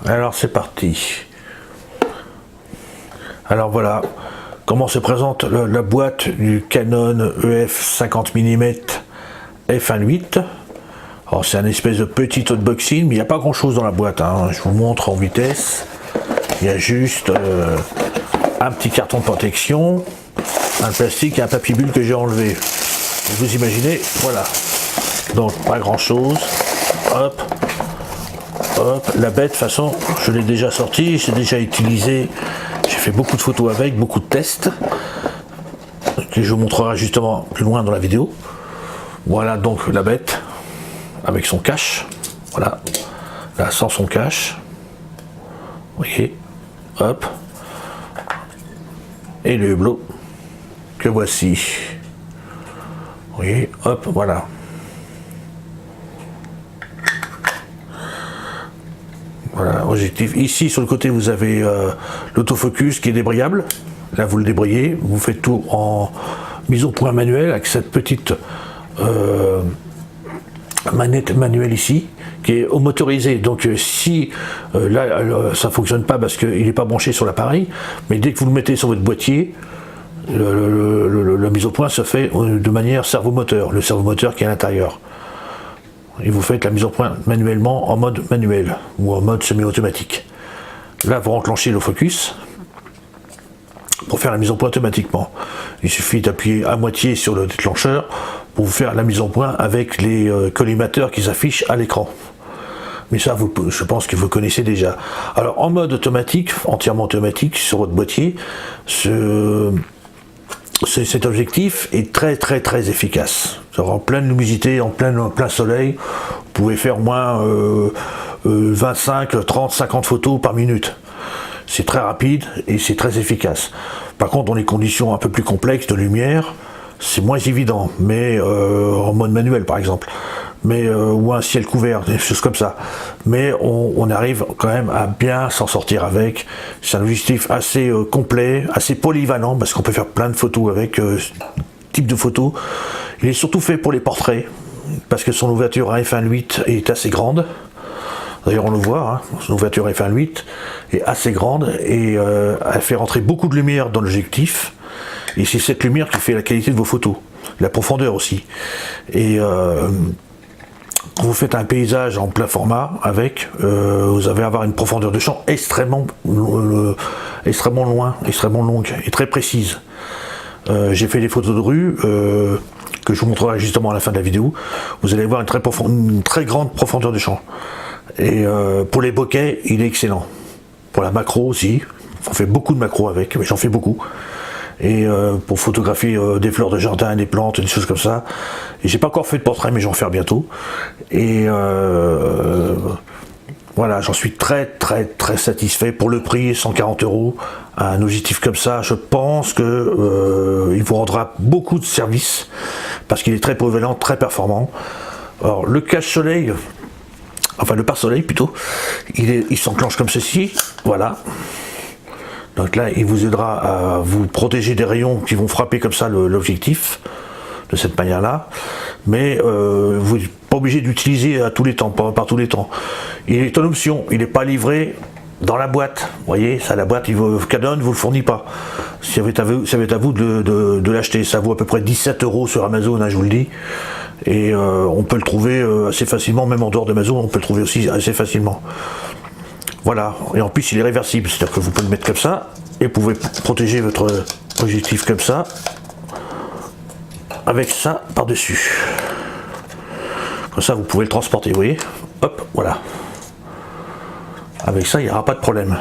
Alors c'est parti. Alors voilà comment se présente la boîte du Canon EF 50 mm f1.8. Alors c'est un espèce de petit unboxing, mais il n'y a pas grand chose dans la boîte, hein. Je vous montre en vitesse. Il y a juste un petit carton de protection, un plastique et un papier bulle que j'ai enlevé. Vous imaginez, voilà. Donc pas grand chose. Hop. Hop, la bête, de toute façon, je l'ai déjà sorti, j'ai déjà utilisé, j'ai fait beaucoup de photos avec, beaucoup de tests, que je vous montrerai justement plus loin dans la vidéo. Voilà donc la bête, avec son cache, voilà, là sans son cache, vous voyez, hop, et le hublot, que voici, vous voyez, hop, voilà. Voilà, objectif. Ici, sur le côté, vous avez l'autofocus qui est débrayable. Là, vous le débrayez. Vous faites tout en mise au point manuel avec cette petite manette manuelle ici, qui est motorisée. Donc, si là, ça ne fonctionne pas parce qu'il n'est pas branché sur l'appareil, mais dès que vous le mettez sur votre boîtier, la mise au point se fait de manière servomoteur, le servomoteur qui est à l'intérieur. Et vous faites la mise au point manuellement en mode manuel ou en mode semi-automatique. Là, vous enclenchez le focus pour faire la mise au point automatiquement. Il suffit d'appuyer à moitié sur le déclencheur pour vous faire la mise au point avec les collimateurs qui s'affichent à l'écran. Mais ça, je pense que vous connaissez déjà. Alors, en mode automatique, entièrement automatique sur votre boîtier, cet objectif est très efficace. En pleine luminosité, en plein soleil, vous pouvez faire au moins 25, 30, 50 photos par minute. C'est très rapide et c'est très efficace. Par contre, dans les conditions un peu plus complexes de lumière, c'est moins évident, mais en mode manuel par exemple, mais ou un ciel couvert, des choses comme ça. Mais on arrive quand même à bien s'en sortir avec. C'est un objectif assez complet, assez polyvalent, parce qu'on peut faire plein de photos avec ce type de photos. Il est surtout fait pour les portraits, parce que son ouverture à f1.8 est assez grande. D'ailleurs on le voit, hein, son ouverture f1.8 est assez grande et elle fait rentrer beaucoup de lumière dans l'objectif. Et c'est cette lumière qui fait la qualité de vos photos, la profondeur aussi. Et vous faites un paysage en plein format avec, vous allez avoir une profondeur de champ extrêmement longue et très précise. J'ai fait des photos de rue que je vous montrerai justement à la fin de la vidéo. Vous allez voir une très grande profondeur de champ. Et pour les bokeh, il est excellent. Pour la macro aussi, on fait beaucoup de macro avec, mais j'en fais beaucoup. Et pour photographier des fleurs de jardin, des plantes, des choses comme ça. Et j'ai pas encore fait de portrait, mais j'en vais faire bientôt. Et voilà, j'en suis très satisfait. Pour le prix, 140 €, un objectif comme ça, je pense que il vous rendra beaucoup de services parce qu'il est très polyvalent, très performant. Alors le cache-soleil, enfin le pare-soleil plutôt, il s'enclenche comme ceci, voilà. Donc là, il vous aidera à vous protéger des rayons qui vont frapper comme ça l'objectif, de cette manière-là. Mais vous n'êtes pas obligé d'utiliser à tous les temps, par tous les temps. Il est en option, il n'est pas livré dans la boîte. Vous voyez, ça, la boîte, Canon ne vous le fournit pas. Ça va être à vous de l'acheter. Ça vaut à peu près 17 € sur Amazon, hein, je vous le dis. Et on peut le trouver assez facilement, même en dehors d'Amazon, on peut le trouver aussi assez facilement. Voilà, et en plus il est réversible, c'est-à-dire que vous pouvez le mettre comme ça, et vous pouvez protéger votre objectif comme ça, avec ça par-dessus. Comme ça vous pouvez le transporter, vous voyez, hop, voilà. Avec ça, il n'y aura pas de problème.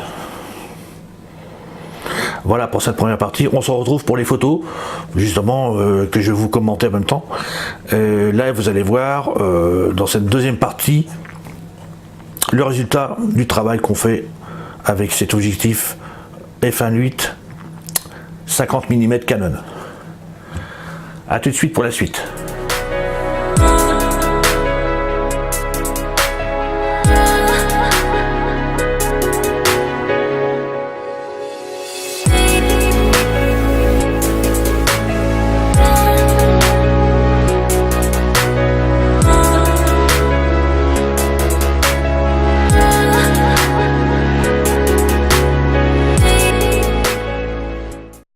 Voilà pour cette première partie, on se retrouve pour les photos, justement, que je vais vous commenter en même temps. Là, vous allez voir, dans cette deuxième partie, le résultat du travail qu'on fait avec cet objectif f1.8 50 mm Canon. A tout de suite pour la suite.